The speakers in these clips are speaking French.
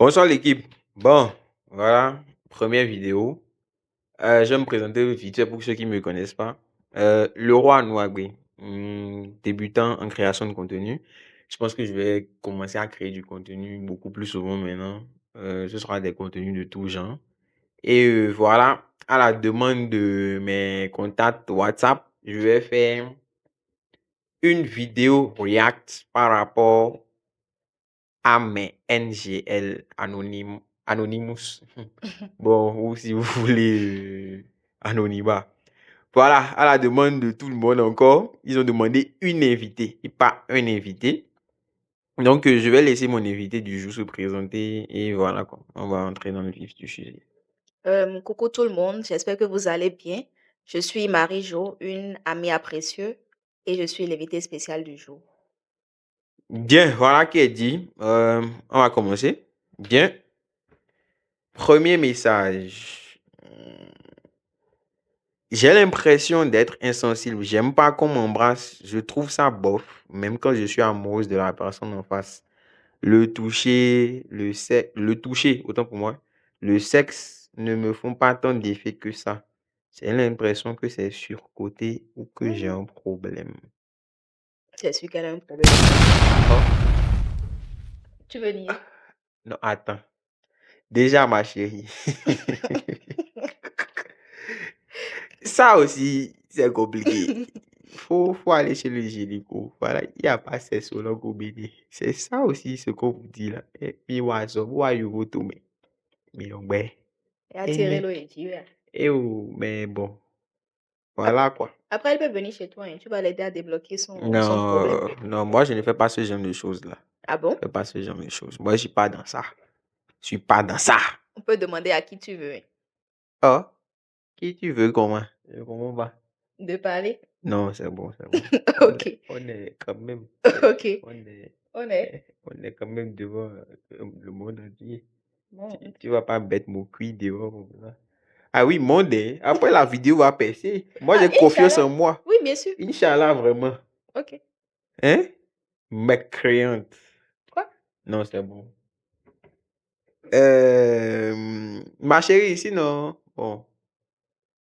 Bonsoir l'équipe. Bon, voilà, première vidéo. Je vais me présenter vite fait pour ceux qui ne me connaissent pas. Le roi Nouagbé, débutant en création de contenu. Je pense que je vais commencer à créer du contenu beaucoup plus souvent maintenant. Ce sera des contenus de tout genre. Et voilà, à la demande de mes contacts WhatsApp, je vais faire une vidéo React par rapport à mes NGL Anonymous. Bon, ou si vous voulez, Anonymat. Voilà, à la demande de tout le monde encore, ils ont demandé une invitée et pas un invité. Donc, je vais laisser mon invité du jour se présenter et voilà quoi. On va entrer dans le vif du sujet. Coucou tout le monde, j'espère que vous allez bien. Je suis Marie-Jo, une amie à précieux, et je suis l'invitée spéciale du jour. Bien, voilà qui est dit. On va commencer. Bien. Premier message. J'ai l'impression d'être insensible. J'aime pas qu'on m'embrasse. Je trouve ça bof, même quand je suis amoureuse de la personne en face. Le toucher, autant pour moi. Le sexe ne me font pas tant d'effet que ça. J'ai l'impression que c'est surcoté ou que j'ai un problème. C'est celui qui a un problème. Oh, Tu veux nier? non, attends. Déjà, ma chérie. Ça aussi, c'est compliqué. Faut aller chez le gynéco. Voilà, il n'y a pas sexologue au Bénin. C'est ça aussi ce qu'on vous dit là. Et puis, why you go to me? Mais donc, ben, Et a eh, tiré mais, l'eau et dit, ouais. mais bon, Ap- voilà quoi. Après, elle peut venir chez toi, hein. Tu vas l'aider à débloquer son problème. Non, non, moi je ne fais pas ce genre de choses là. Ah Je bon? fais pas ce genre de choses. Moi, je suis pas dans ça. Je suis pas dans ça. On peut demander à qui tu veux, hein, Oh, qui tu veux comment? Comment va? de parler. Non, c'est bon, c'est bon. Ok, On est quand même, ok. on est, On est. on est quand même devant le monde entier. Bon, Tu vas pas mettre mon cuit dehors comme ça. Ah oui, monde, hein. Après la vidéo va percer. Moi, ah, j'ai confiance Inch'Allah. en moi. Oui, bien sûr. Inch'Allah, vraiment. Ok. Hein? Mécréante. Quoi? Non, c'est bon. Ma chérie, sinon, bon,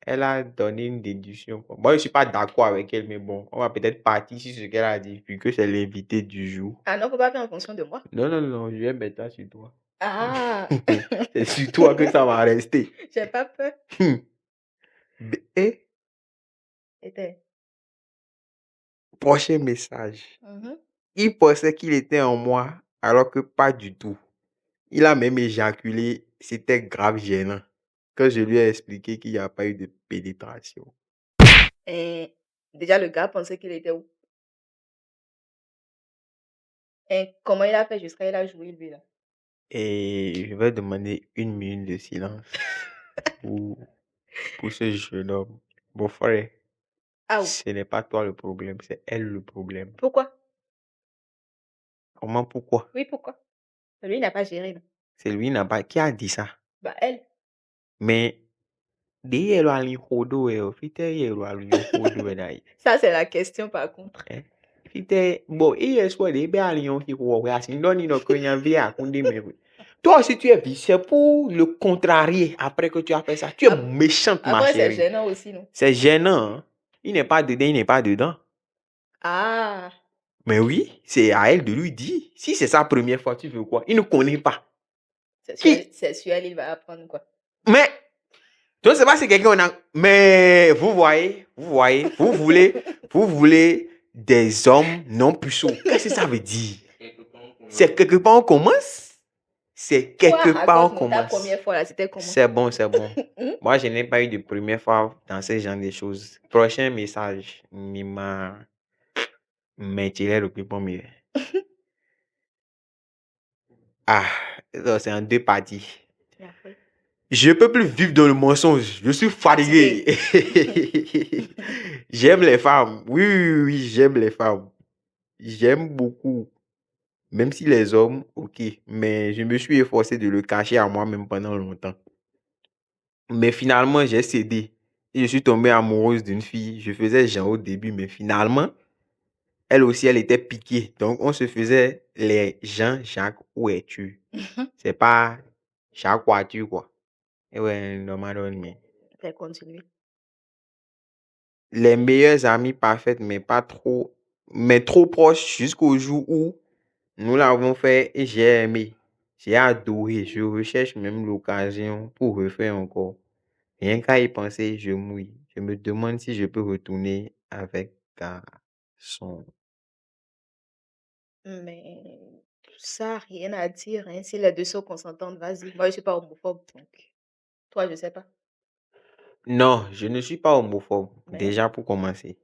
elle a donné une déduction, quoi. Moi, je suis pas d'accord avec elle, mais bon, on va peut-être partir sur ce qu'elle a dit, vu que c'est l'invité du jour. Ah non, faut pas faire en fonction de moi. Non, non, non, je vais mettre ça sur toi. Ah, C'est sur toi que ça va rester. j'ai pas peur. Et Était. prochain message. Mhm. Il pensait qu'il était en moi, alors que pas du tout. Il a même éjaculé. C'était grave gênant. Quand je lui ai expliqué qu'il n'y a pas eu de pénétration. Et déjà, le gars pensait qu'il était où? Et comment il a fait jusqu'à il a joué lui là? Et je vais demander 1 minute de silence pour, pour ce jeune homme. Mon frère, Ah, ce n'est pas toi le problème, c'est elle le problème. pourquoi? Comment, pourquoi? Oui, pourquoi? Lui, il n'a pas géré, non? C'est lui n'a pas... Qui a dit ça? Bah, elle. Mais, derrière le hodo, fite hodo, Ça, c'est la question par contre. fite, bon, hier soir, des béalions qui courent, si non, il n'a qu'un via, qu'on dit, mais oui. Toi, si tu es vicieux pour le contrarier après que tu as fait ça, tu es Ap- méchante, ma Après, c'est chérie. gênant aussi, non? C'est gênant, hein. Il n'est pas dedans, il n'est pas dedans. Ah, Mais oui, c'est à elle de lui dire. Si c'est sa première fois, tu veux quoi? Il ne connaît pas. Qui? c'est sur elle, il va apprendre quoi. Mais, tu ne sais pas si quelqu'un a... Mais, vous voulez des hommes non puceaux. Qu'est-ce que ça veut dire? C'est quelque part on commence? C'est Toi, quelque part on raconte-nous ta commence. première fois là, c'était comment? C'est bon, c'est bon. Hmm? Moi, je n'ai pas eu de première fois dans ce genre de choses. Prochain message. Mima. Mais tu l'as repris pour me. Ah, ça, c'est en deux parties. Et après? Je peux plus vivre dans le mensonge. Je suis fatigué. Fatigué. J'aime les femmes. Oui, oui, oui, j'aime les femmes. J'aime beaucoup. Même si les hommes, ok. Mais je me suis efforcé de le cacher à moi-même pendant longtemps. Mais finalement, j'ai cédé. Et je suis tombé amoureuse d'une fille. Je faisais genre au début, mais finalement, Elle aussi, elle était piquée. Donc, on se faisait les Jean-Jacques, où es-tu? C'est pas Jacques Voiture, quoi. Et ouais, normal, mais Fais continuer. les meilleures amies parfaites, mais trop proches jusqu'au jour où nous l'avons fait et j'ai aimé. J'ai adoré. Je recherche même l'occasion pour refaire encore. Rien qu'à y penser, je mouille. Je me demande si je peux retourner avec garçon. Mais ça, rien à dire, hein. Si les deux sont consentantes, vas-y. Moi, je suis pas homophobe, donc toi, je sais pas. Non, je ne suis pas homophobe. Mais Déjà pour commencer.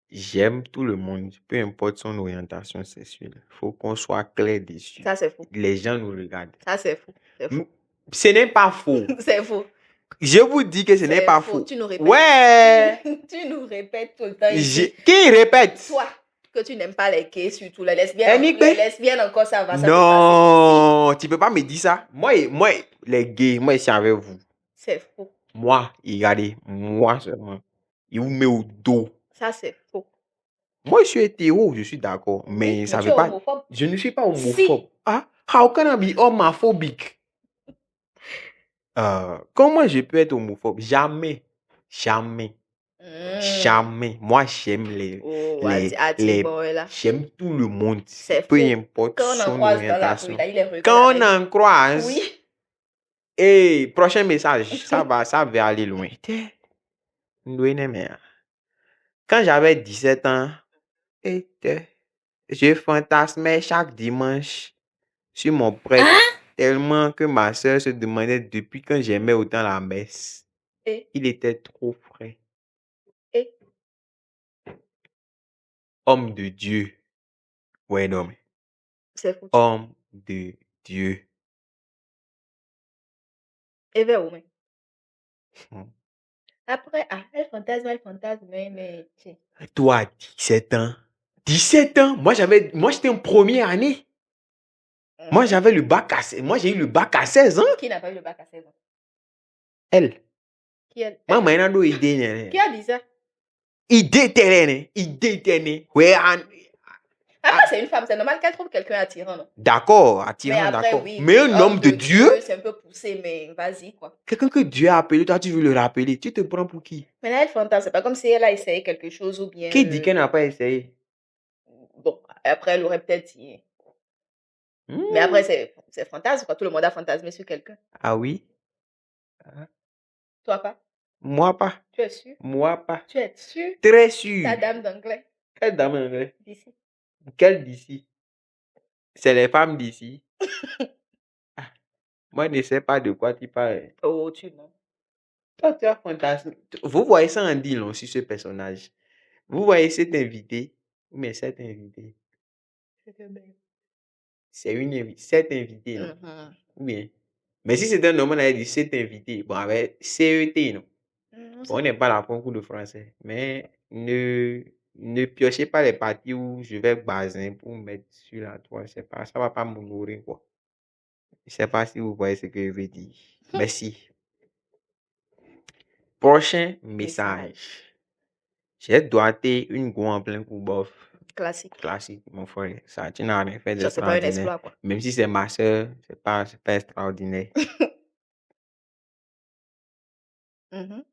J'aime tout le monde, peu importe son orientation sexuelle. Faut qu'on soit clair dessus. ça, c'est faux. Les gens nous regardent. Ça, c'est faux. C'est faux. Ce n'est pas faux. C'est faux. Je vous dis que ce n'est C'est pas faux. faux. Tu nous répètes. Ouais. Tu nous répètes tout le temps ici. Qui répète? Toi, que tu n'aimes pas les gays, surtout les lesbiennes. Annick, Les lesbiennes encore, ça va. Ça peut passer. non, tu peux pas me dire ça. Moi, les gays, moi, ici avec vous. C'est faux. Moi, regardez, moi seulement. Il vous met au dos. Ça, c'est faux. Moi, je suis hétéro, je suis d'accord. Oui, Mais mais ça tu veut es pas. homophobe. Je ne suis pas homophobe. Si. Ah, how can I be homophobic? Comment je peux être homophobe? Jamais. Jamais. Jamais. Moi, j'aime Oh, les boy, là. j'aime tout le monde. C'est Peu faux. importe Quand on en son croise dans la orientation. rue, là, il les regarde Quand on avec- en croise, Oui. et prochain message, ça va aller loin. Quand j'avais 17 ans, je fantasmais chaque dimanche sur mon prêtre tellement que ma soeur se demandait depuis quand j'aimais autant la messe. Et, Il était trop frais. et, Homme de Dieu. Ouais, non, mais c'est foutu. homme de Dieu. Et vers où, mais? Hmm. Après, elle fantasme, mais... tiens. Toi, 17 ans. 17 ans? Moi, j'étais en première année. Moi, j'avais le bac à 16. Moi, j'ai eu le bac à 16 ans. Qui n'a pas eu le bac à 16 ans? Elle. Qui elle? Moi, maintenant, idée. Qui a dit ça? Idée terrain. Idée terrain. Ouais, Après, c'est une femme, c'est normal qu'elle trouve quelqu'un attirant, non? d'accord, Mais attirant, après, d'accord. oui, Mais oui, un homme de Dieu, c'est un peu poussé, mais vas-y, quoi. quelqu'un que Dieu a appelé, toi, tu veux le rappeler. Tu te prends pour qui? Mais là, elle fantasme, c'est pas comme si elle a essayé quelque chose ou bien... Qui dit qu'elle n'a pas essayé? Bon, après, elle aurait peut-être dit... Mais après, c'est fantasme, quoi. Tout le monde a fantasmé sur quelqu'un. Ah oui? Toi, pas? Moi pas. Tu es sûr? Moi pas. Tu es sûr? Très sûr. Ta dame d'anglais, Quelle dame anglais? d'ici. Quelle d'ici? C'est les femmes d'ici. Moi, je ne sais pas de quoi tu parles. Oh, tu mens. Toi, tu as fantasmé. Vous voyez ça en dit long sur ce personnage. Vous voyez cet invité. Mais cet invité. C'était belle. C'est cet invité, non? Mhm. Ou bien. Mais si c'était un homme, on aurait dit cet invité. Bon, avec CET, non? On n'est pas là pour un cours de français. Mais ne piochez pas les parties où je vais baser pour mettre sur la toile. C'est pas, ça va pas me nourrir, quoi. Je sais pas si vous voyez ce que je veux dire. Merci. Prochain message. J'ai doigté une go en plein coup bof. Classique. Classique, mon frère. Ça, tu n'as rien fait Ça, c'est pas un d'extraordinaire. exploit, quoi. Même si c'est ma soeur, c'est pas extraordinaire. Mhm.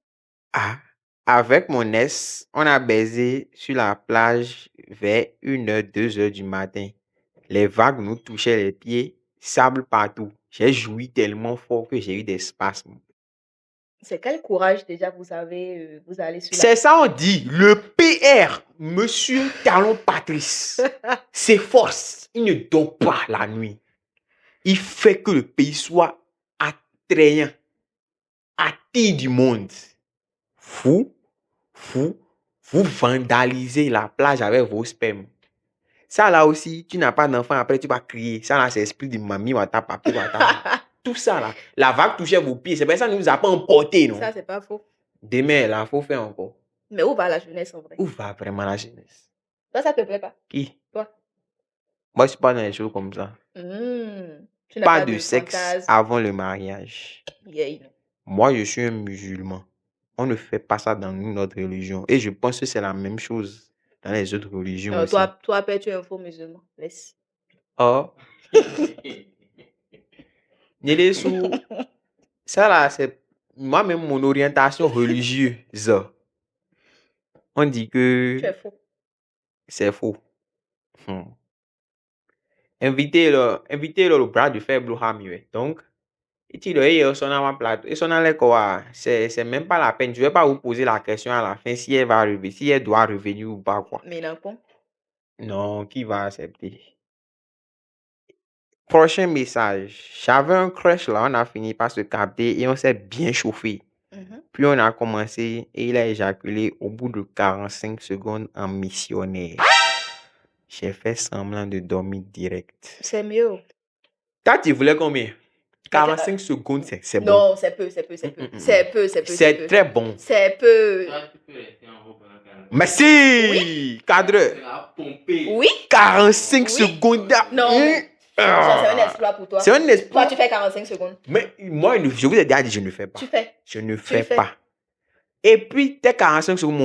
Ah, avec mon ex, on a baisé sur la plage vers 1h, 2h du matin. Les vagues nous touchaient les pieds, sable partout. J'ai joui tellement fort que j'ai eu des spasmes. C'est quel courage déjà vous avez, vous allez sur la... C'est ça on dit, le PR, Monsieur Talon Patrice, s'efforce, il ne dort pas la nuit. Il fait que le pays soit attrayant, attire du monde. Vous vandalisez la plage avec vos spermes. Ça là aussi, tu n'as pas d'enfant, après tu vas crier. Ça là, c'est l'esprit de mamie, ou ta papi, ou ta... Tout ça là, la vague touchait vos pieds. C'est pour ça que nous a pas emporté, non? Ça, c'est pas faux. Demain, là, il faut faire encore. Mais où va la jeunesse en vrai? Où va vraiment la jeunesse? Toi, ça te plaît pas? Qui? Toi? Moi, je suis pas dans les choses comme ça. Tu n'as Pas de sexe fantasme. avant le mariage. Yeah, non. Moi, je suis un musulman. On ne fait pas ça dans notre religion. Et je pense que c'est la même chose dans les autres religions Non, aussi. toi, Père, tu es un faux musulman. Laisse. Oh. Ça là, c'est moi-même mon orientation religieuse. On dit que Tu es faux. c'est faux. Invitez le bras de fer blue hammy. Donc, et son à ma plate. Et son à quoi? C'est même pas la peine. Je vais pas vous poser la question à la fin si elle va revenir, si elle doit revenir ou pas quoi. Mais non, bon. Non, qui va accepter? Prochain message. J'avais un crush là, on a fini par se capter et on s'est bien chauffé. Puis on a commencé et il a éjaculé au bout de 45 secondes en missionnaire. J'ai fait semblant de dormir direct. C'est mieux. Toi, tu voulais combien? 45 secondes, c'est bon. Non, c'est peu. C'est peu. C'est très bon. C'est peu. Merci, Oui. cadre. Oui. 45 secondes. Non. Ça, c'est un exploit pour toi. C'est un exploit. Toi, tu fais 45 secondes. Mais moi, je vous ai déjà dit, je ne fais pas. Tu fais. Je ne fais pas. Et puis, tes 45 secondes,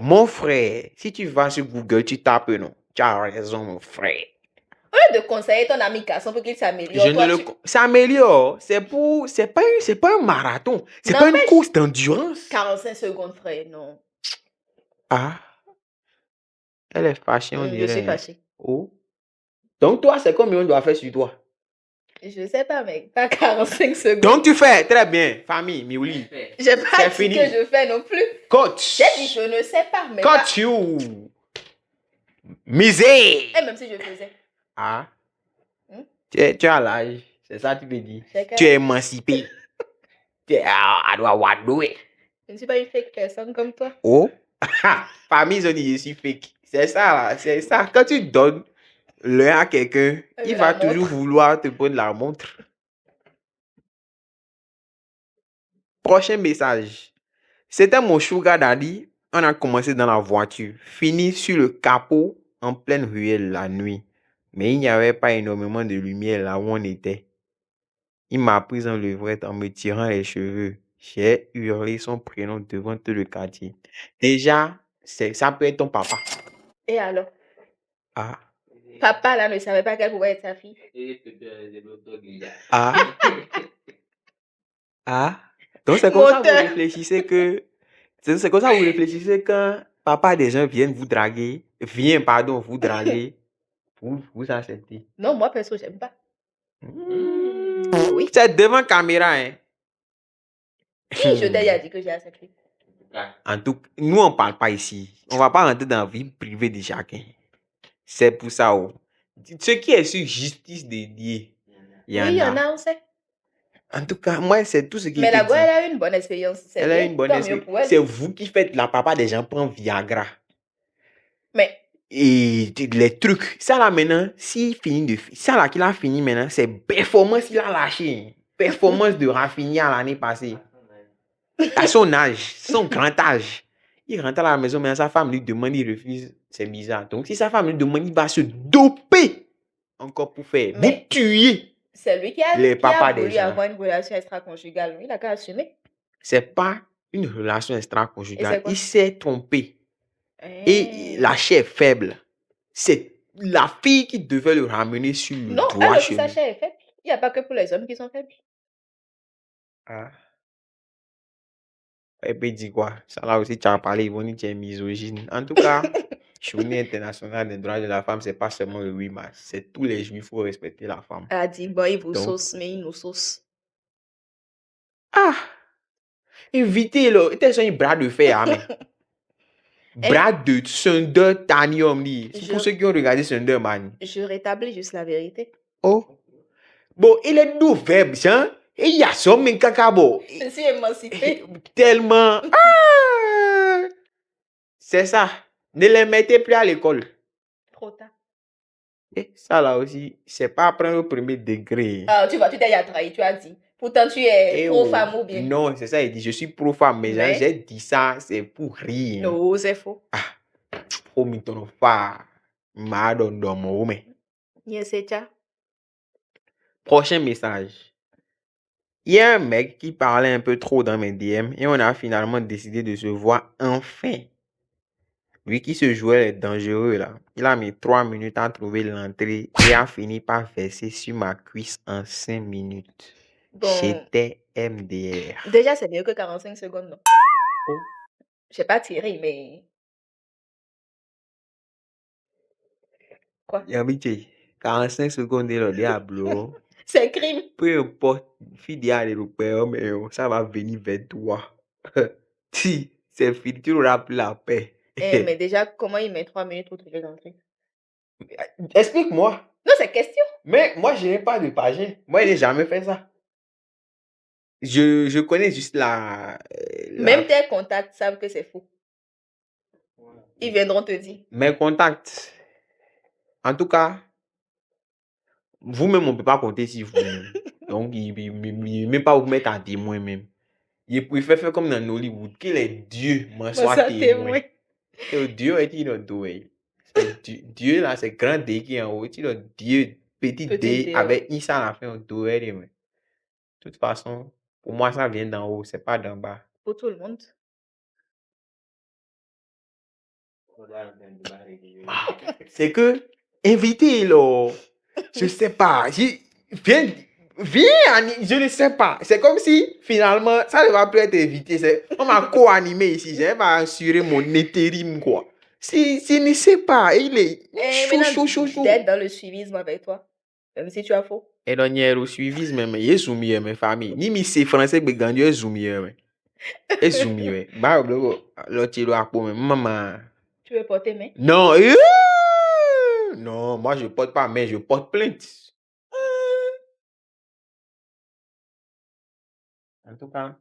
mon frère, si tu vas sur Google, tu tapes, non. Tu as raison, mon frère. Au lieu de conseiller ton ami Casson pour qu'il s'améliore. S'améliore. C'est pas un marathon. C'est pas une course d'endurance. 45 secondes, frère, non. Ah. Elle est fâchée, on dirait. Je suis fâchée. Oh. Donc, toi, c'est combien on doit faire sur toi? Je sais pas, mec. Pas 45 secondes. Donc, tu fais très bien, famille, Miouli. J'ai pas dit fini. que je fais non plus. Coach. J'ai dit je ne sais pas, mais. Coach you. Misé. Et même si je faisais. Ah. Tu as l'âge. C'est ça que tu veux dire. Tu es émancipé. Tu es à Wadoué. Je ne suis pas une fake personne comme toi. Oh. Famille, ils ont dit je suis fake. C'est ça, là. C'est ça. Quand tu donnes l'un à quelqu'un, il va toujours vouloir te prendre la montre. Prochain message. C'était mon sugar daddy. On a commencé dans la voiture. Fini sur le capot en pleine ruelle la nuit. Mais il n'y avait pas énormément de lumière là où on était. Il m'a pris en levrette en me tirant les cheveux. J'ai hurlé son prénom devant tout le quartier. Déjà, ça peut être ton papa. Et alors? Ah. Papa là ne savait pas qu'elle pouvait être sa fille. Ah. Ah. Donc c'est comme ça que vous réfléchissez que... C'est comme ça que vous réfléchissez quand papa des gens viennent vous draguer. Vous draguer. Vous acceptez. Non, moi perso, j'aime pas. Oui. C'est devant caméra, hein. Si je t'ai déjà dit que j'ai accepté. En tout cas, nous on parle pas ici. On va pas rentrer dans la vie privée de chacun. C'est pour ça. Oh. Ce qui est sur justice dédiée. Il y en a, on sait. En tout cas, moi, c'est tout ce qui est. Mais la voix, elle a une bonne expérience. Elle a une bonne expérience. C'est vous qui faites la papa des gens prend Viagra. Mais. Et les trucs. Ça là maintenant, s'il finit de. Ça là qu'il a fini maintenant, c'est performance qu'il a lâché. Performance de raffiné à l'année passée. À son âge, son grand âge. Il rentre à la maison, mais sa femme lui demande, il refuse. C'est bizarre. Donc, si sa femme lui demande, il va se doper encore pour faire. Vous tuer. C'est lui qui a voulu avoir une relation extra-conjugale. Il a qu'à assumer. C'est pas une relation extra-conjugale. Il s'est trompé. Et la chair est faible. C'est la fille qui devait le ramener sur le droit chemin. Non, sa chair est faible. Il n'y a pas que pour les hommes qui sont faibles. Ah. Et puis, dis quoi? Ça là aussi, tu as parlé, ils vont dire que tu es misogyne. En tout cas, Journée internationale des droits de la femme, c'est pas seulement le 8 mars. C'est tous les jours, il faut respecter la femme. Ah, dis, bon, il vous sauce, mais il nous sauce. Ah! Invitez-le. C'est un bras de fer, hein, mais. Bras de Sunder Tanium. Pour ceux qui ont regardé Sunder Man. Je rétablis juste la vérité. Oh. Bon, il est doux verbe, hein? Et il y a ça, mais cacabo. Je suis émancipée. Tellement. Ah! C'est ça. Ne les mettez plus à l'école. Trop tard. Et ça là aussi, c'est pas apprendre au premier degré. Ah, tu vois, tu t'es déjà trahi, tu as dit. Pourtant, tu es pro-femme ou bien? Non, c'est ça, il dit, je suis pro-femme, mais j'ai dit ça, c'est pour rire. Non, c'est faux. Ah, oh, mais ton fa, madon domo, mais. Yes, c'est ça. Prochain message. Il y a un mec qui parlait un peu trop dans mes DM et on a finalement décidé de se voir enfin. Lui qui se jouait les dangereux là, il a mis 3 minutes à trouver l'entrée et a fini par verser sur ma cuisse en 5 minutes. Bon, J'étais MDR. déjà, c'est mieux que 45 secondes, non? Oh, J'ai pas tiré, mais quoi? Yamite, 45 secondes de le diablo. C'est un crime. Peu importe, fille de l'Européen, mais ça va venir vers toi. Si, c'est fini, tu n'auras plus la paix. Mais déjà, comment il met 3 minutes pour trouver l'entrée? Explique-moi. Non, c'est question. Mais moi, je n'ai pas de pagé. Moi, je n'ai jamais fait ça. Je connais juste Même tes contacts savent que c'est faux. Ils viendront te dire. mes contacts. En tout cas, vous-même, on ne peut pas compter sur vous-même. Donc, il ne même pas vous mettre en témoin même. Il préfère faire comme dans Hollywood, que les dieux m'en soient ça témoins. témoin. Et Dieu est dans doué. Dieu là, c'est grand D qui est en haut. Tu le Dieu, petit Petit D D, avec ouais. I ça à la fin, doué. De toute façon, pour moi, ça vient d'en haut, c'est pas d'en bas. Pour tout le monde. C'est que, invité là, je sais pas, viens, je ne sais pas. C'est comme si, finalement, ça ne va plus être invité. On m'a co-animé ici, j'ai pas assuré mon intérim, quoi. Si ne sais pas, il est chaud. D'être dans le suivisme avec toi, même si tu as faux. Et donc, il y a le suivisme, mais il y a zoomé, mes familles. Ni mi c'est français, mais il y a zoomé, mais. Et zoomé, ouais. Bah, le tiro à peau, maman. Tu veux porter main? Non, non, moi je porte pas main, je porte plainte. En tout cas,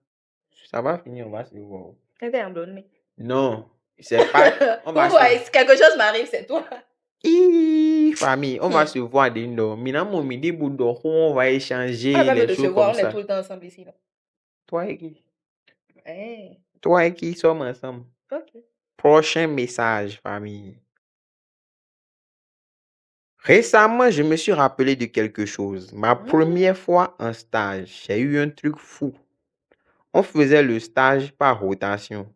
ça va finir, on va se voir. T'es un blonde. Non, c'est pas. On va Pourquoi? se... Quelque chose m'arrive, c'est toi. Famille, on va se voir dehors. Maintenant, mon midi, on va échanger On va les de se choses voir, comme on est ça. tout le temps ensemble ici. Là. Toi et qui? Hey. Toi et qui sommes ensemble? Ok. Prochain message, famille. Récemment, je me suis rappelé de quelque chose. Ma première fois en stage, j'ai eu un truc fou. On faisait le stage par rotation.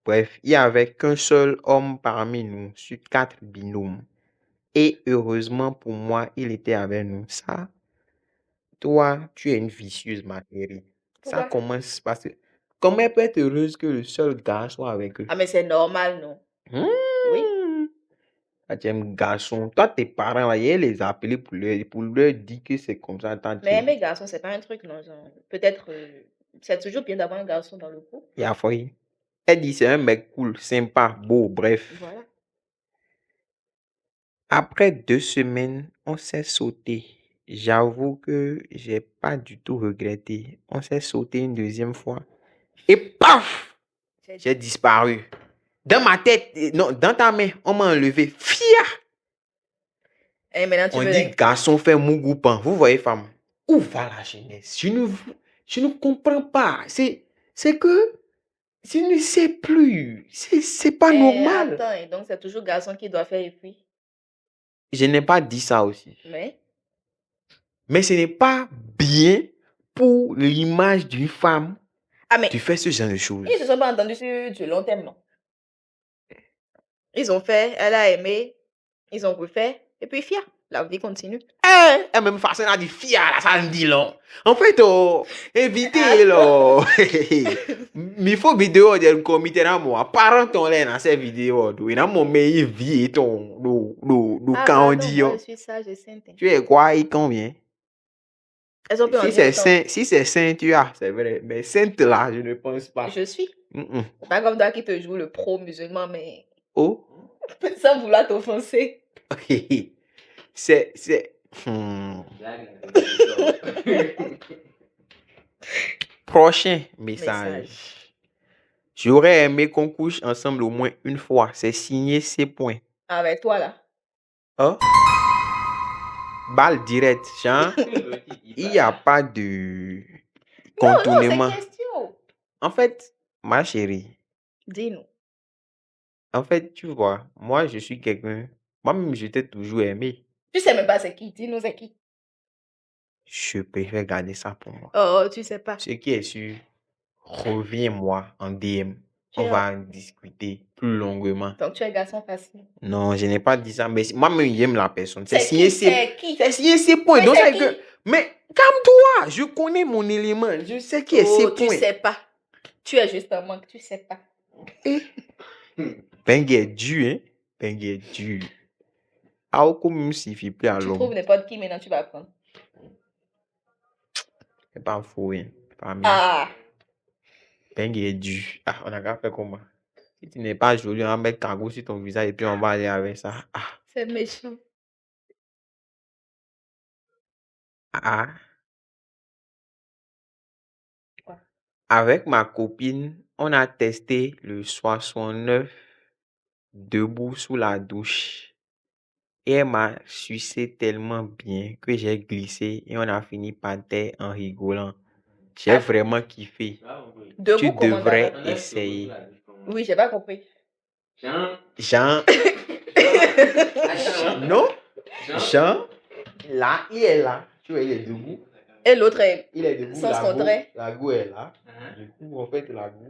Bref, il n'y avait qu'un seul homme parmi nous sur 4 binômes. Et heureusement pour moi, il était avec nous. Ça, toi, tu es une vicieuse, ma chérie. Ça Pourquoi? commence parce que... Comment elle peut être heureuse que le seul gars soit avec eux? Ah, mais c'est normal, non? Oui. Ah, tu es un garçon. Toi, tes parents, là, ils les appeler pour leur dire que c'est comme ça. Mais mes garçons, c'est pas un truc, non? Peut-être, c'est toujours bien d'avoir un garçon dans le groupe. Il y a foyer. Elle dit c'est un mec cool, sympa, beau, bref. Voilà. Après 2 semaines, on s'est sauté. J'avoue que j'ai pas du tout regretté. On s'est sauté une deuxième fois. Et paf! J'ai disparu. Dans ma tête, non, dans ta main, on m'a enlevé. Fia! Et maintenant, tu On veux dit garçon fait mougoupan. Vous voyez, femme? Où va la jeunesse? Je ne comprends pas. C'est que je ne sais plus. C'est pas normal. Attends, et donc c'est toujours garçon qui doit faire et puis. Je n'ai pas dit ça aussi. Mais ce n'est pas bien pour l'image d'une femme de faire ce genre de choses. Ils se sont pas entendus sur du long terme, non? Ils ont fait, elle a aimé, ils ont refait, et puis fier. La vie continue. Elle même façon à dire fier, là, ça me dit long. En fait, évitez, là. Mais il faut vidéo de comité dans moi. Parents ton là dans cette vidéo. Il y a mon meilleur vie et ton, quand on dit. Moi, je suis sage et sainte. Tu es quoi et combien? Elles ont si c'est saint, tu as, c'est vrai. Mais sainte là, je ne pense pas. Je suis. Pas comme toi qui te joue le pro musulman, mais. Oh? Sans vouloir t'offenser. C'est. Prochain message. J'aurais aimé qu'on couche ensemble au moins une fois. C'est signé ces points. Avec toi là. Hein? Balle directe, genre. Il n'y a pas de contournement. Non, c'est question. En fait, ma chérie. Dis-nous. En fait, tu vois, moi, je suis quelqu'un. Moi-même, je t'ai toujours aimé. Tu sais même pas c'est qui. Dis-nous c'est qui. Je préfère garder ça pour moi. Oh, tu sais pas. Ce qui est sûr, reviens-moi en DM. On va en discuter plus longuement. Donc, tu es garçon facile. Non, je n'ai pas dit ça, mais moi-même, j'aime la personne. C'est qui? C'est qui? C'est signer ses points. Mais Donc, c'est c'est que... qui? Mais calme-toi, je connais mon élément. Je sais qui est ses Oh, tu points. sais pas. Tu es juste un manque, tu sais pas. Bengue est dur, hein? Bengue est dur. Ah, comme il suffit plus à Tu l'homme. trouves n'importe qui, maintenant tu vas apprendre. C'est pas faux, hein? Pas même. Ah, Bengue est dur. Ah, on a qu'à faire comment? Si tu n'es pas joli, on va mettre cargo sur ton visage et puis on va aller avec ça. Ah, c'est méchant. ah. Quoi? Avec ma copine, on a testé le 69 debout sous la douche. Et elle m'a sucé tellement bien que j'ai glissé et on a fini par terre en rigolant. J'ai Ah. vraiment kiffé. Debout, Tu comment devrais d'abord? essayer. Oui, j'ai pas compris. Jean, non? Jean, là, il est là. Tu vois, il est debout. Et l'autre est Il est debout. sens contraire. La go est là. Du coup, en fait, la go.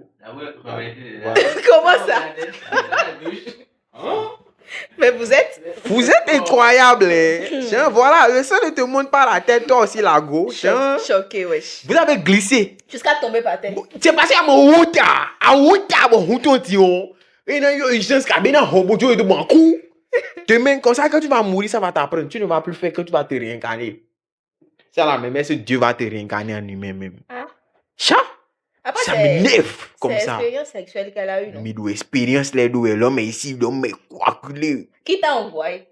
Comment ça? Mais vous êtes? Vous êtes incroyable, hein? Jean, voilà, le sang ne te monte pas la tête, toi aussi, la go. Jean, Choqué, wesh. vous avez glissé. Jusqu'à tomber par terre. C'est passé à mon route, à mon route, on dit, et il y a une chance qu'à bien un robot, tu es de mon cou. Demain, comme ça, quand tu vas mourir, ça va t'apprendre. Tu ne vas plus faire que tu vas te réincarner. C'est la même, c'est Dieu va te réincarner en lui-même. Même. Ah. Ça, Après, ça m'énerve comme c'est ça. l'expérience sexuelle qu'elle a eue, non? Mais l'expérience, l'homme est ici, l'homme est coagulé. Qui t'a envoyé?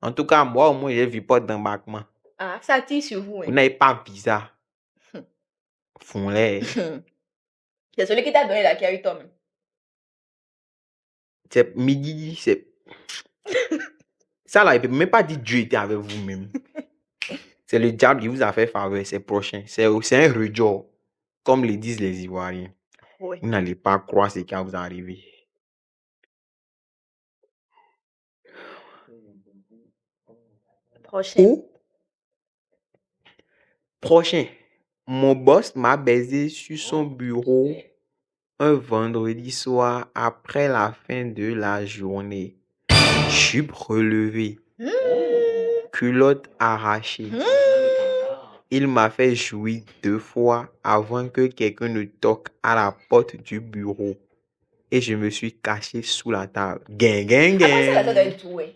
En tout cas, moi, au moins, j'ai vu pas d'embarquement. Ah, ça tire sur vous, Vous hein? n'avez pas visa. Font-les. C'est celui qui t'a donné la qui a eu toi même. C'est midi, c'est. Ça là, il ne peut même pas dire Dieu était avec vous-même. C'est le diable qui vous a fait faveur, c'est prochain. C'est un rejour, comme le disent les Ivoiriens. Oui. Vous n'allez pas croire ce qui va vous arriver. Prochain. Ou, prochain, mon boss m'a baisé sur son bureau un vendredi soir après la fin de la journée. Jupe relevée, culotte arrachée. Il m'a fait jouir 2 fois avant que quelqu'un ne toque à la porte du bureau. Et je me suis caché sous la table. Gang, gang, Après ça, la gang. doit être tout, ouais.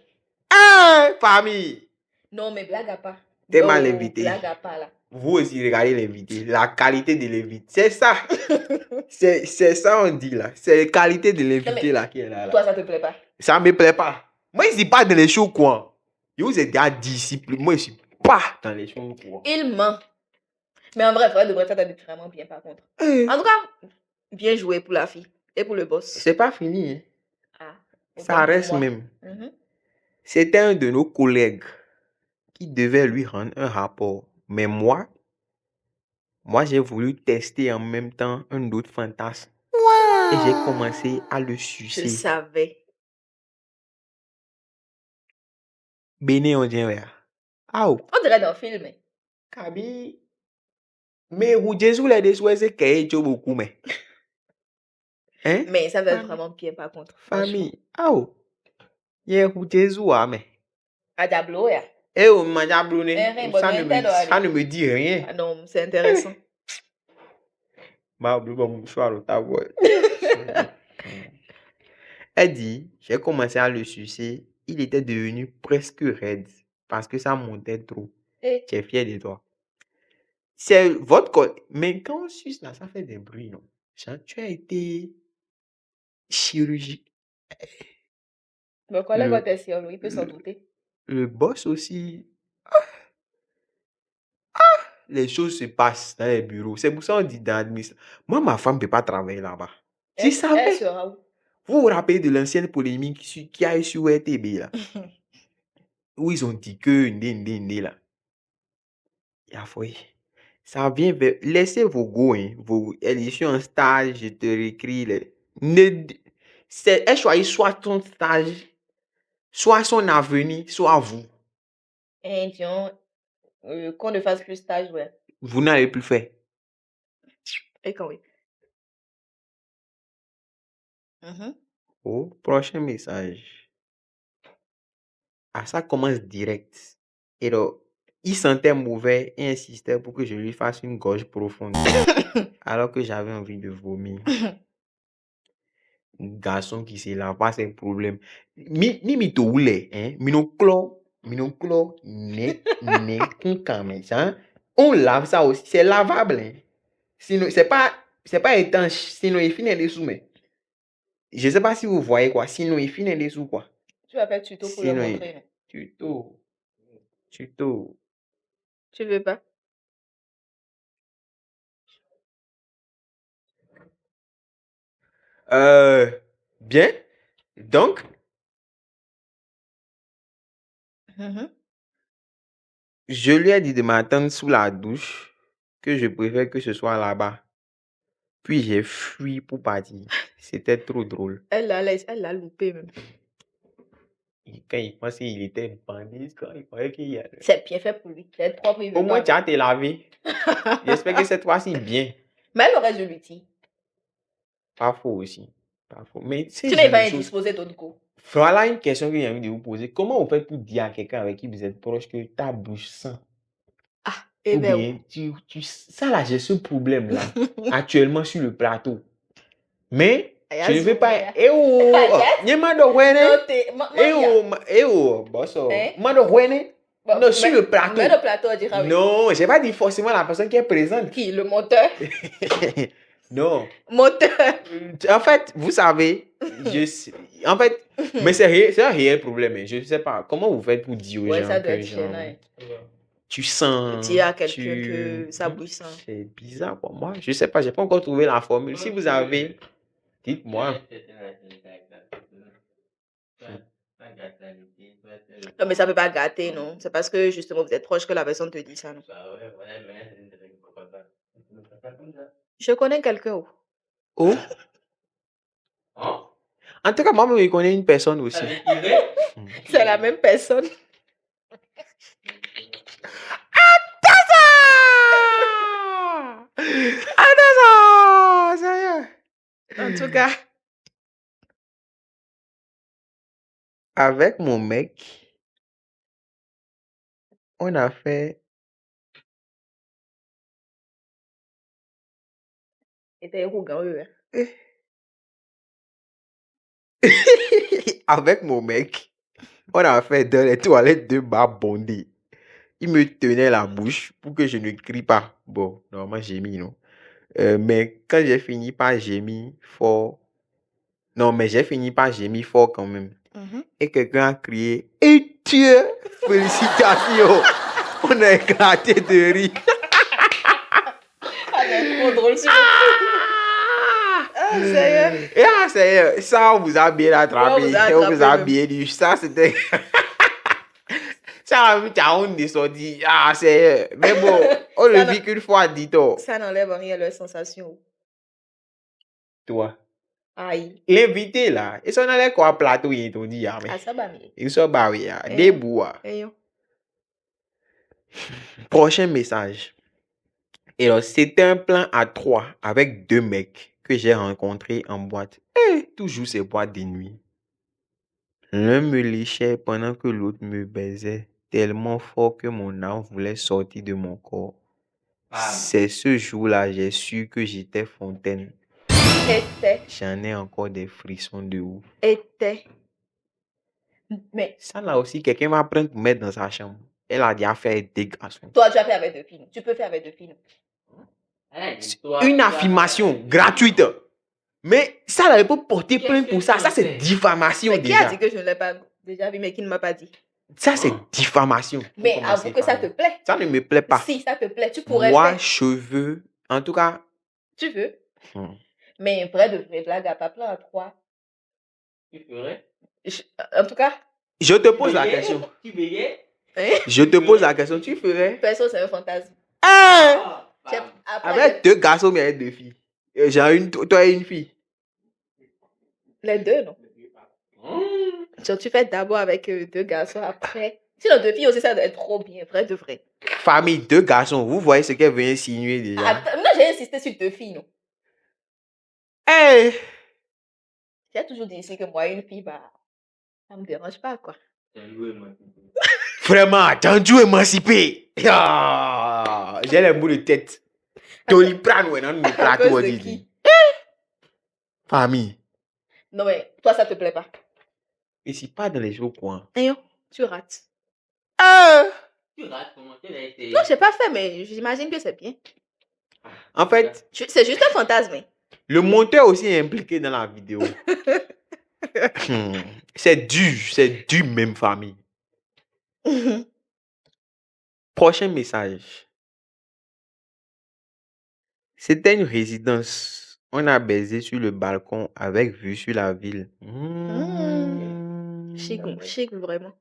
Hey, famille! Non, mais blague à pas. T'es mal invité. Blague à pas, là. Vous aussi, regardez l'invité. La qualité de l'invité. C'est ça. c'est ça, on dit là. C'est la qualité de l'invité là qui est là. Toi, ça te plaît pas? Ça me plaît pas. Moi, je suis pas dans les shows quoi. Je vous ai déjà disciple. Moi, je suis pas dans les shows quoi. Il ment. Mais en vrai, il devrait faire vraiment bien par contre. En tout cas, bien joué pour la fille et pour le boss. C'est pas fini. Hein. Ah, ça reste même. C'était un de nos collègues qui devait lui rendre un rapport. Mais moi j'ai voulu tester en même temps un autre fantasme. Wow. Et j'ai commencé à le sucer. Je savais. Béné, on dirait. On dirait dans le film. Kabi. Mais où Jésus l'a déçu, c'est qu'il y a beaucoup, mais. Hein? Mais ça va être vraiment bien par contre. Famille. Il y a où Jésus, mais. À Diablo, ya. Eh, on m'a Diablo, ça ne me dit rien. Ah non, c'est intéressant. Elle dit, j'ai commencé à le sucer. Il était devenu presque raide parce que ça montait trop. Tu es fier de toi. C'est votre corps. Mais quand on suce là, ça fait des bruits, non? Tu as été chirurgical. Le collègue va t'essayer, il peut s'en douter. Le boss aussi. Les choses se passent dans les bureaux. C'est pour ça qu'on dit dans l'administration. Moi, ma femme ne peut pas travailler là-bas. Tu savais? Elle sera où? Vous vous rappelez de l'ancienne polémique qui a eu sur RTB là? Où ils ont dit que là. Ça vient vers. Laissez vos go, hein. Je suis en stage, je te réécris. Elle choisit soit ton stage, soit son avenir, soit vous. Et qu'on ne fasse plus stage, ouais. Vous n'allez plus faire. Et quand oui. Mhm. Au prochain message. Ah, ça commence direct. Et donc, il sentait mauvais et insistait pour que je lui fasse une gorge profonde. Alors que j'avais envie de vomir. Un garçon qui se lave pas ses problèmes. Ni mi to oule, hein. Minoclo, ne concame, ça. On lave ça aussi. C'est lavable, hein. Sinon, c'est pas étanche. Sinon, il finit dessous, mais. Je sais pas si vous voyez quoi. Sinon, il finit dessous, quoi. Tu vas faire tuto pour le Sinon, montrer, non? tuto. Tu veux pas? Bien. Donc, Mhm. je lui ai dit de m'attendre sous la douche, que je préfère que ce soit là-bas. Puis j'ai fui pour partir. C'était trop drôle. Elle l'a loupé même. Et quand il pensait qu'il était bandit, quand il croyait qu'il y a... C'est bien fait pour lui. C'est propre, il Au veut moins, pas. tu as été lavé. J'espère que cette fois-ci, bien. Mais le reste, je lui dis. Pas faux aussi. Pas faux. Mais Tu c'est n'es juste pas une chose. indisposé d'autre coup. Voilà une question que j'ai envie de vous poser. Comment vous faites pour dire à quelqu'un avec qui vous êtes proche que ta bouche sent? Ah, eh Ou ben, bien, ça là, j'ai ce problème-là, actuellement sur le plateau. Mais, je ne veux pas... Eh oh! Nye mado wene? Eh oh! Bosso. Mado wene? Non, sur le plateau. Mais le plateau, on dira oui. Non, j'ai pas dit forcément la personne qui est présente. Qui? Le monteur? Non. Moteur. En fait, vous savez, en fait, mais c'est un réel problème. Je ne sais pas. Comment vous faites pour dire aux Ouais, gens ça doit que être gênant. tu sens... Dire à quelqu'un que ça bouge sent. C'est bizarre pour moi. Je sais pas, j'ai pas encore trouvé la formule. Si vous avez, dites-moi. Non, mais ça peut pas gâter, non? C'est parce que justement vous êtes proche que la personne te dit ça, non? Je connais quelqu'un. Oh? En tout cas, moi, je connais une personne aussi. C'est la même personne. Attention! Sérieux. En tout cas. Avec mon mec, on a fait... C'était arrogant, eux. Avec mon mec, on a fait dans les toilettes de ma bondée. Il me tenait la bouche pour que je ne crie pas. Bon, normalement, j'ai mis, non? Mais quand j'ai fini par gémir fort... Non, mais j'ai fini par gémir fort quand même. Et quelqu'un a crié « Et Dieu! Félicitations! » On a éclaté de rire. Ah, c'est trop drôle, s'il vous plaît. Ah, sérieux? Ah, sérieux. Ça, on vous a bien attrapé. On vous a même. bien dit. Ça, c'était... Ça, tu as honte de sortir. Ah, sérieux. Mais bon, on le vit qu'une fois, dit-on. Ça n'enlève rien à leur sensation. Toi. Aïe. L'invité, là, il s'en allait quoi plateau, il t'ont dit, ah, mais... Ah, ça va mieux. Il s'en bat, oui, debout. Prochain message. Et alors, c'était un plan à 3 avec 2 mecs que j'ai rencontrés en boîte. Et toujours ces boîtes de nuit. L'un me léchait pendant que l'autre me baisait tellement fort que mon âme voulait sortir de mon corps. C'est ce jour-là, j'ai su que j'étais fontaine. J'en ai encore des frissons de ouf. Mais ça là aussi, quelqu'un va prendre pour mettre dans sa chambre. Elle a déjà fait des garçons. Toi, tu as fait avec 2 filles. Tu peux faire avec 2 filles. Une affirmation gratuite. Mais ça là, il peut porter plainte pour ça. Ça, c'est diffamation mais déjà. Qui a dit que je ne l'ai pas déjà vu, mais qui ne m'a pas dit? Ça, c'est diffamation. Mais avoue que ça te plaît. Ça ne me plaît pas. Si, ça te plaît. Tu pourrais Moi, faire. je veux... En tout cas... Tu veux? Mais vrai de vraie blague à pas plein à 3. Tu ferais? En tout cas... Je te pose la question. Tu verrais? Je te pose la question. Tu ferais? Personne, c'est un fantasme. Avec 2 garçons, mais avec 2 filles. J'ai toi et une fille. Les 2, non? Genre, tu fais d'abord avec 2 garçons, après... Sinon, 2 filles aussi, ça doit être trop bien, vrai de vrai. Famille, 2 garçons. Vous voyez ce qu'elle veut insinuer déjà. Attends, moi, j'ai insisté sur 2 filles, non? Hey! J'ai toujours dit ici que moi, une fille, bah, ça me dérange pas, quoi. Vraiment, Janju émancipé. Ah, j'ai les mots de tête. À cause- Doliprane, ouais, dans le à plateau, cause on de dit. qui? Famille. Non, mais toi, ça te plaît pas. Et c'est pas dans les jours quoi. Ayo, tu rates. Ah! Tu rates comment tu l'as essayé? Non, j'ai pas fait, mais j'imagine que c'est bien. En fait, C'est juste un fantasme. Hein. le monteur aussi est impliqué dans la vidéo. C'est du même famille. Prochain message. C'était une résidence. On a baisé sur le balcon avec vue sur la ville. Chic, chic, vraiment.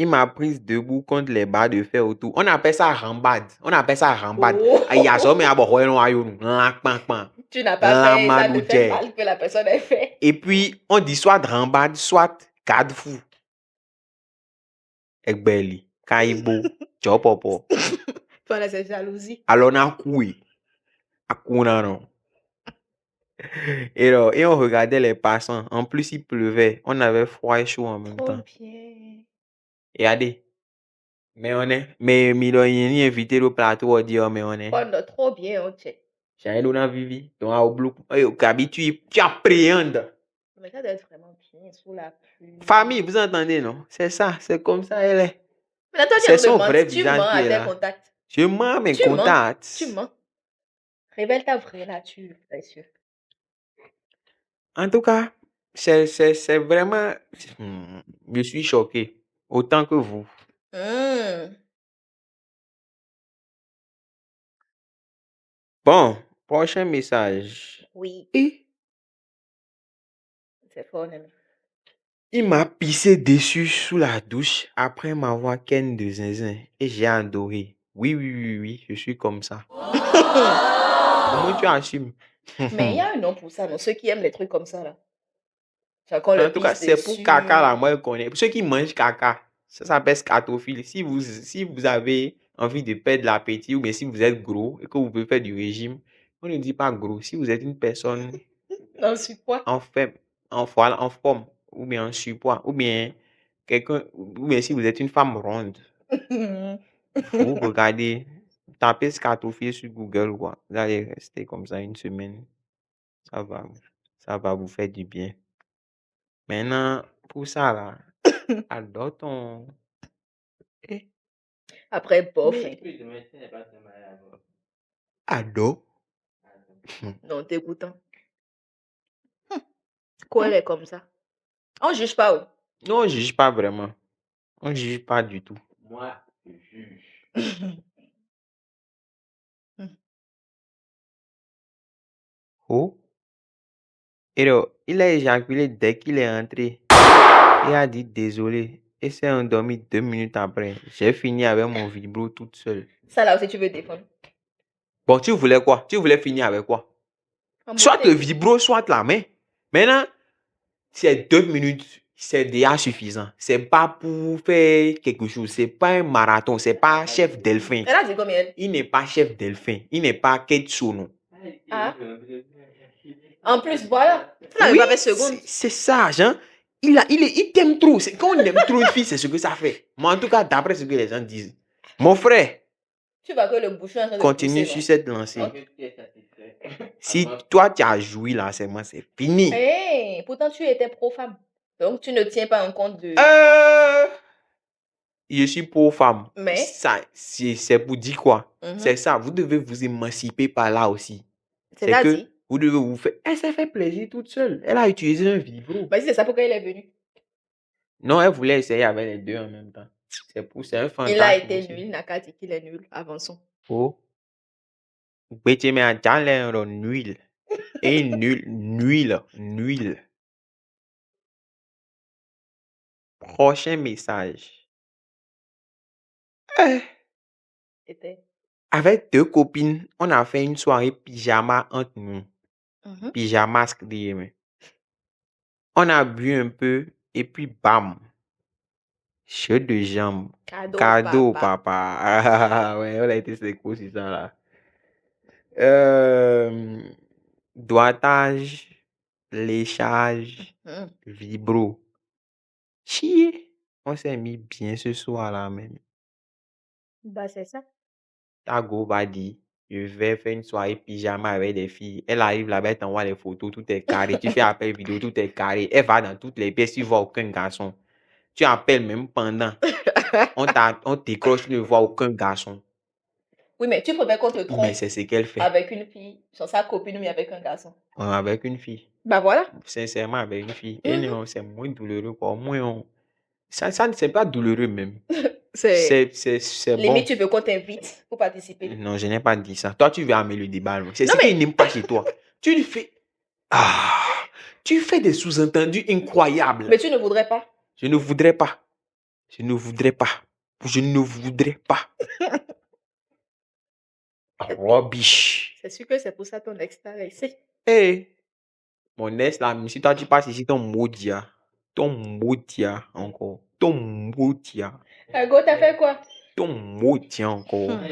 Il m'a prise debout contre les barres de fer autour. On appelle ça rambade. On appelle ça rambade. Oh. Aïe, ça, mais abo, ouais, non, aïe, non. Tu n'as pas La fait, ça te fait madouche. mal que la personne ait fait. Et puis, on dit soit rambade, soit cadfou. Ekbeli, kaibo, chopopo. Voilà, c'est jalousie. Alors, on a coué. Akuna, non. Et on regardait les passants. En plus, il pleuvait. On avait froid et chaud en même Trop temps. bien. Et regardez. Mais on est. Mais Milo, il est invité au plateau, on dit, oh, mais on est. On a trop bien, on check. J'ai un vivi. Donc, au bloc. Tu appréhendes. Mais ça doit être vraiment bien sous la pluie. Famille, vous entendez, non? C'est ça. C'est comme ça, elle est. Mais là, toi, C'est son tu vrai mens visage qui à est tes là. contacts. Je mens à mes Tu mens. contacts. Tu mens. Révèle ta vraie nature, bien sûr. En tout cas, c'est vraiment. Je suis choqué. Autant que vous. Bon, prochain message. Oui, Et c'est fort, Nemi. il m'a pissé dessus sous la douche après m'avoir ken de zinzin. Et j'ai adoré. Oui, oui, oui, oui, je suis comme ça. Comment tu assumes? Mais il y a un nom pour ça, non? Ceux qui aiment les trucs comme ça, là. C'est quand En le tout cas, pisse c'est pour dessus. caca là, moi je connais. Pour ceux qui mangent caca, ça s'appelle scatophile. Si vous avez envie de perdre l'appétit ou bien si vous êtes gros et que vous pouvez faire du régime, on ne dit pas gros. Si vous êtes une personne Non, surpoids. en faible, en forme, ou bien en surpoids, ou bien quelqu'un, ou bien si vous êtes une femme ronde, vous regardez, tapez scatophile sur Google, quoi. Vous allez rester comme ça une semaine. Ça va, ça va vous faire du bien. Maintenant, pour ça là, adore ton. Eh, Après, bof. mais adore. Non, dégoûtant. Quoi, elle est comme ça? On juge pas, oh. Non, on juge pas vraiment. On juge pas du tout. Moi, je juge. Oh. Et donc, il a éjaculé dès qu'il est entré. Il a dit désolé. Et s'est endormi 2 minutes après. J'ai fini avec mon vibro toute seule. Ça, là aussi, tu veux défendre. Bon, tu voulais quoi? Tu voulais finir avec quoi? En Soit beauté. le vibro, soit la main. Maintenant, c'est 2 minutes, c'est déjà suffisant. C'est pas pour faire quelque chose. C'est pas un marathon. C'est pas chef Delphin. Elle a dit combien? Il n'est pas chef Delphin. Il n'est pas Kate Sono. Ah. En plus, voilà. Ça n'avait pas fait seconde. C'est ça, Jean. Il t'aime trop. Quand on aime trop une fille, c'est ce que ça fait. Mais en tout cas, d'après ce que les gens disent. Mon frère, Tu vois que le bouchon est en train de continue pousser, sur non? cette lancée. Si toi, tu as joui là, c'est moi, c'est fini. Hey, pourtant, tu étais pro-femme. Donc, tu ne tiens pas en compte de... Je suis pour femme. Mais? Ça, c'est pour dire quoi? C'est ça. Vous devez vous émanciper par là aussi. C'est que vous devez vous faire. Elle s'est fait plaisir toute seule. Elle a utilisé un vibro. Mais si c'est ça, pourquoi il est venu? Non, elle voulait essayer avec les deux en même temps. C'est un fantasme. Il a été aussi. nul. Il n'a qu'à dire qu'il est nul. Avançons. Oh. Petit mais en l'air nul. Et nul. Prochain message. C'était... Avec 2 copines, on a fait une soirée pyjama entre nous. Pyjamasque, dis-moi. On a bu un peu et puis bam. Jeu de jambes. Cadeau, papa. Ah, ouais, on a été séco sur ça là. Doigtage. léchage, Mhm. vibro. Chier! On s'est mis bien ce soir-là même. Bah, c'est ça. Ta go va dire, je vais faire une soirée pyjama avec des filles. Elle arrive là-bas, elle t'envoie les photos, tout est carré. Tu fais appel vidéo, tout est carré. Elle va dans toutes les pièces, tu vois aucun garçon. Tu appelles même pendant. On décroche, tu ne vois aucun garçon. Oui, mais tu préfères qu'on te Mais trompe c'est ce qu'elle fait. avec une fille, sur sa copine, mais avec un garçon. Avec une fille. Bah voilà. Sincèrement, avec une fille. Et Mhm. non, c'est moins douloureux, quoi. Moins ça, c'est pas douloureux même. C'est C'est bon. limite, tu veux qu'on t'invite pour participer. Non, je n'ai pas dit ça. Toi, tu veux amener le débat. C'est Non, ce qu'il mais n'aime pas chez toi. Tu lui fais. Ah! Tu fais des sous-entendus incroyables. mais tu ne voudrais pas. Je ne voudrais pas. Je ne voudrais pas. Je ne voudrais pas. Rubbish. C'est sûr que c'est pour ça ton ex t'a laissé. Hé! Mon ex là, même si toi tu passes ici, ton maudit. Ton maudit encore. Ton maudit. Ago, t'as fait quoi? Ton maudit encore. Hmm.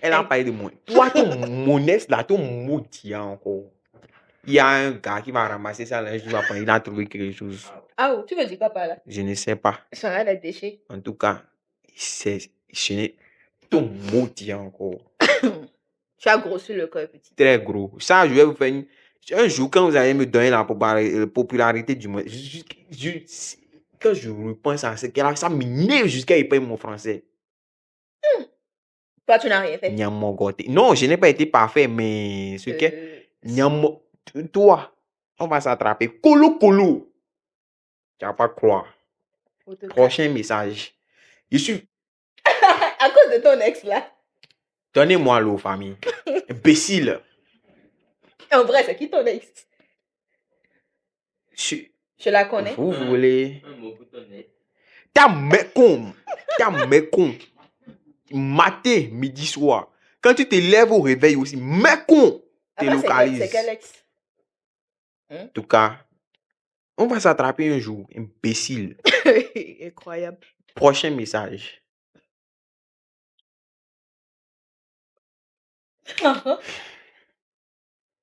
Elle a parlé de moi. Toi, mon ex là, ton maudit encore. Il y a un gars qui va ramasser ça là, je vais prendre, il a trouvé quelque chose. Ah, tu me dis quoi par là? Je ne sais pas. Ça a les déchets. En tout cas, ce n'est ton maudit encore. Tu as grossi le cœur, petit. Très gros. Ça, je vais vous faire un jour, quand vous allez me donner la popularité du monde, quand je repense à ce qu'elle ça m'énerve jusqu'à y payer mon français. Toi, tu n'as rien fait. Nyamogote. Non, je n'ai pas été parfait, mais ce que. Euh, Toi, on va s'attraper. Colo, colo. Tu vas pas croire. faut te Prochain message. Je suis. À cause de ton ex là. Donnez-moi l'eau, famille. Imbécile. En vrai, c'est qui ton ex? Je la connais. Vous voulez. T'as mécon. T'as mécon. Matin, midi, soir. Quand tu te lèves au réveil aussi, mécon. Te Après, localise. c'est quel ex? En tout cas, on va s'attraper un jour. Imbécile. Incroyable. Prochain message.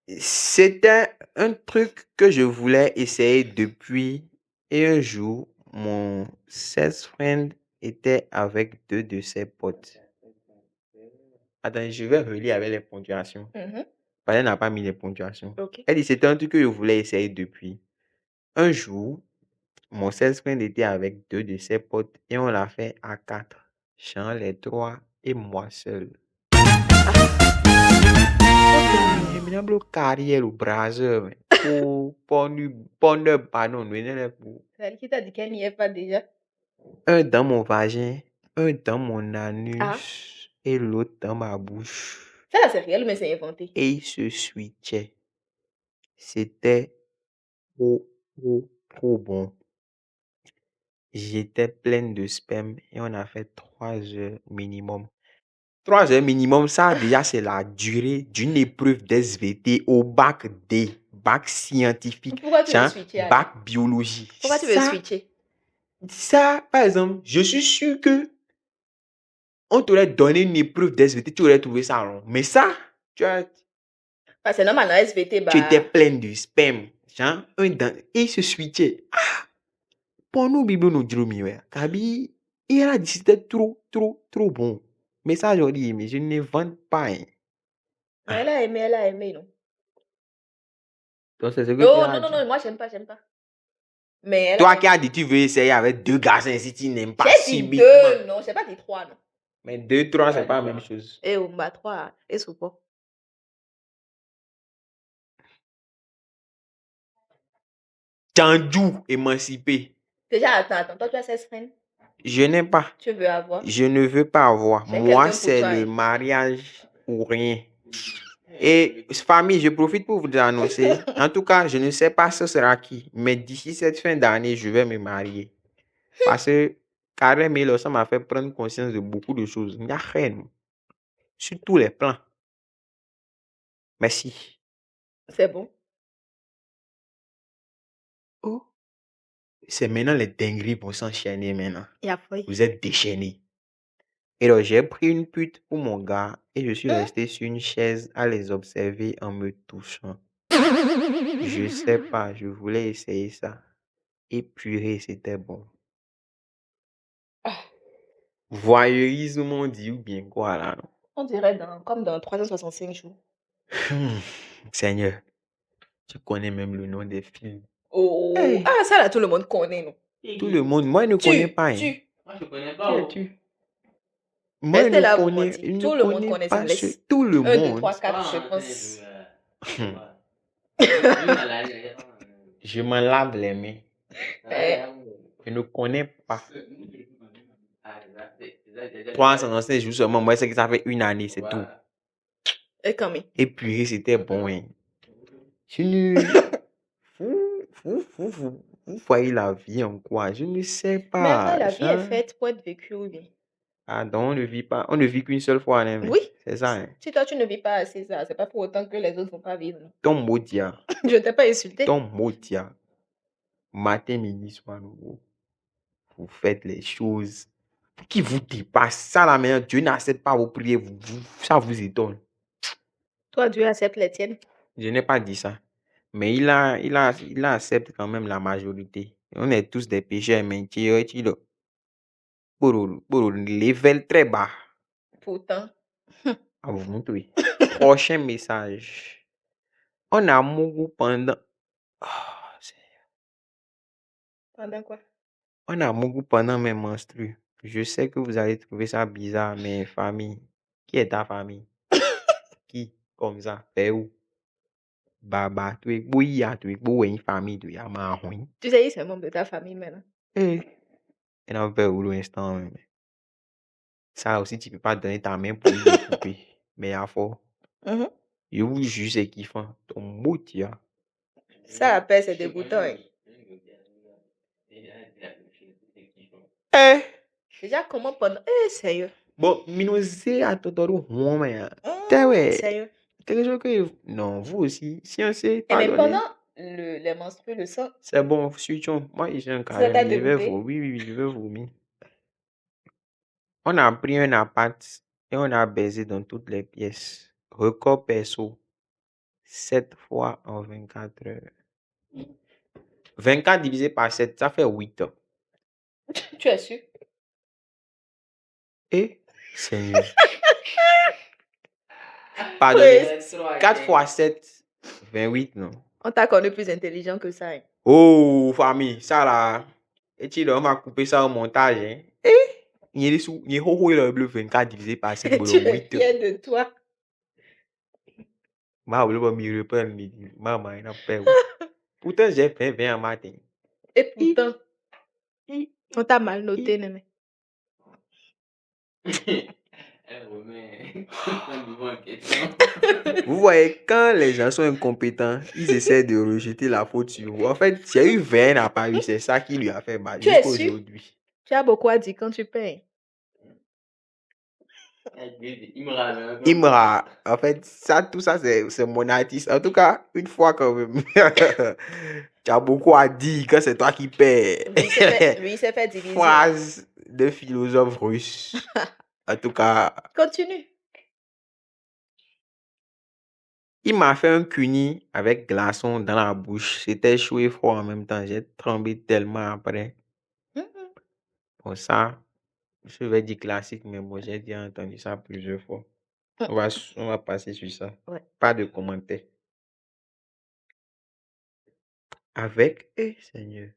C'était un truc que je voulais essayer depuis. Et un jour, mon sex friend était avec deux de ses potes. Attends, je vais relire avec les ponctuations. Mhm. Parce qu'elle n'a pas mis les ponctuations. Ok. Elle dit, c'était un truc que je voulais essayer depuis. Un jour, mon sex friend était avec deux de ses potes et on l'a fait à quatre. Jean, les trois et moi seul. J'aime bien carrière au brasser. Pour ne pas non, C'est elle qui t'a dit qu'elle n'y est pas déjà. un dans mon vagin, un dans mon Ah. anus et l'autre dans ma bouche. Ça, là, c'est réel, mais c'est inventé. Et il se switchait. C'était trop, trop, trop bon. J'étais pleine de sperme et on a fait 3 heures minimum. 3 heures minimum, ça déjà c'est la durée d'une épreuve d'SVT au bac D, bac scientifique, Pourquoi tu veux genre, switcher alors? bac biologie. Pourquoi tu veux switcher? Ça, par exemple, je suis sûr que on t'aurait donné une épreuve d'SVT, tu aurais trouvé ça long. Mais ça, Bah, c'est normal, dans SVT, tu étais bah. pleine de sperme. Genre, et il se switchait. Ah! Pour nous, Bible nous dit, ouais. Kabi, il a dit c'était trop, trop, trop bon. Mais ça, je dis, mais je ne vends pas. Hein. Mais elle a aimé, non? Donc, c'est ce que tu Oh, as non, non, dit. non, moi, j'aime pas, j'aime pas. Mais elle Toi a qui as aimé. dit tu veux essayer avec deux garçons si tu n'aimes pas J'ai dit subitement. deux, non, j'ai pas dit trois, non. Mais deux, trois, c'est Ouais. pas la même chose. Et au bas, trois, et sous quoi? Tendu, émancipé. Déjà, attends, toi, tu as 16 friends. Je n'ai pas. Tu veux avoir? Je ne veux pas avoir. J'ai Moi, quelqu'un pour c'est toi, le hein. mariage ou rien. Et famille, je profite pour vous annoncer. En tout cas, je ne sais pas ce sera qui. Mais d'ici cette fin d'année, je vais me marier. Parce que Karen Miller, ça m'a fait prendre conscience de beaucoup de choses. Il y a rien. Sur tous les plans. Merci. C'est bon. Oh. C'est maintenant les dingueries vont s'enchaîner maintenant. Et après? Vous êtes déchaînés. Et donc, j'ai pris une pute pour mon gars et je suis resté sur une chaise à les observer en me touchant. Je sais pas, je voulais essayer ça. Et purée, c'était bon. Voyeurisme, on dit, ou bien quoi là, non? On dirait comme dans 365 jours. Seigneur, tu connais même le nom des films. Oh, Hey, ah, ça là, tout le monde connaît, non? tout le monde, moi, je ne connais pas. Hein. Moi, je connais Qui pas. es-tu? Moi, Restez là, vous mentir. je ne Tout le monde connais connaît ça. pas Laisse. tout le 1, 2, monde. 3, C'est pas 4, je un pense. Je me lave les mains. Eh, Je ne connais pas. 365 jours seulement, moi, c'est que ça fait une année, c'est tout. et quand même. Et puis, c'était bon. Hein. Je ne... Vous voyez la vie en quoi? Je ne sais Mais après, pas. la vie est Genre... faite pour être vécue, oui. Bien. Ah, donc on ne vit pas. On ne vit qu'une seule fois, hein, mais Oui. c'est ça. Hein. Si toi, tu ne vis pas assez ça, c'est pas pour autant que les autres vont pas vivre. Non? Ton mot dia. Je t'ai pas insulté. Ton mot dia. Matin, midi, soir, nouveau. Vous faites les choses qui vous dépassent. Ça, la manière, Dieu n'accepte pas vos prières. Ça vous étonne. Toi, Dieu accepte les tiennes. Je n'ai pas dit ça. Mais il accepte quand même la majorité. On est tous des pécheurs, mais pour le level très bas. Pourtant. À vous montrer. Prochain message. On a mouru pendant. Ah, Pendant quoi? on a mouru pendant mes menstrues. Je sais que vous allez trouver ça bizarre, mais famille. Qui est ta famille? Qui? Comme ça? Fait où? Baba, tu es bouillia, tu es bouillie, famille, tu es à ma ruine. Tu sais, c'est un membre de ta famille maintenant. Eh, et on fait où l'instant même. Ça aussi, tu peux pas donner ta main pour lui couper. Mais à fort. Je vous jure, c'est kiffant. Ton mot, tu as. Ça, après, c'est dégoûtant. Hein. Eh! Déjà, comment pendant. Sérieux. Bon, minusé à Totoro, mais. Sérieux. Quelque chose que. Non, vous aussi. Si on sait. Et mais Pardonnez. pendant les menstrues, le sang, C'est bon, switchons. Moi, j'ai un ça carême. t'a Je vais dégoûté? vomir. Oui, je vais vomir. On a pris un appart et on a baisé dans toutes les pièces. Record perso. 7 fois en 24 heures. 24 divisé par 7, ça fait 8 ans. Tu es sûr? Et, Seigneur. Pardonnez. 4 fois 7, 28, non? On t'a connu plus intelligent que ça. Hein. Oh, famille, ça là. Et tu on m'a coupé ça au montage. Hein? Il y a le bleu 24 divisé par 7, Tu es 8. fier de toi. Ma bleu va me reprendre midi. Maman, il n'a pas. Pourtant, j'ai fait 20 en matin. Et pourtant, on t'a mal noté, Néné. Vous voyez, quand les gens sont incompétents, ils essaient de rejeter la faute sur vous. En fait, j'ai eu 20 à Paris, c'est ça qui lui a fait mal Tu es jusqu'à sûr? aujourd'hui. Tu as beaucoup à dire quand tu payes. Imra, en fait, ça, tout ça, c'est mon artiste. En tout cas, une fois quand même, tu as beaucoup à dire quand c'est toi qui paies. Lui, il s'est fait diviser. Phrase de philosophe russe. En tout cas, Continue. il m'a fait un cuni avec glaçon dans la bouche. C'était chaud et froid en même temps. J'ai tremblé tellement après. Pour ça, je vais dire classique, mais moi j'ai déjà entendu ça plusieurs fois. On va passer sur ça. Ouais. Pas de commentaires. Avec, Seigneur.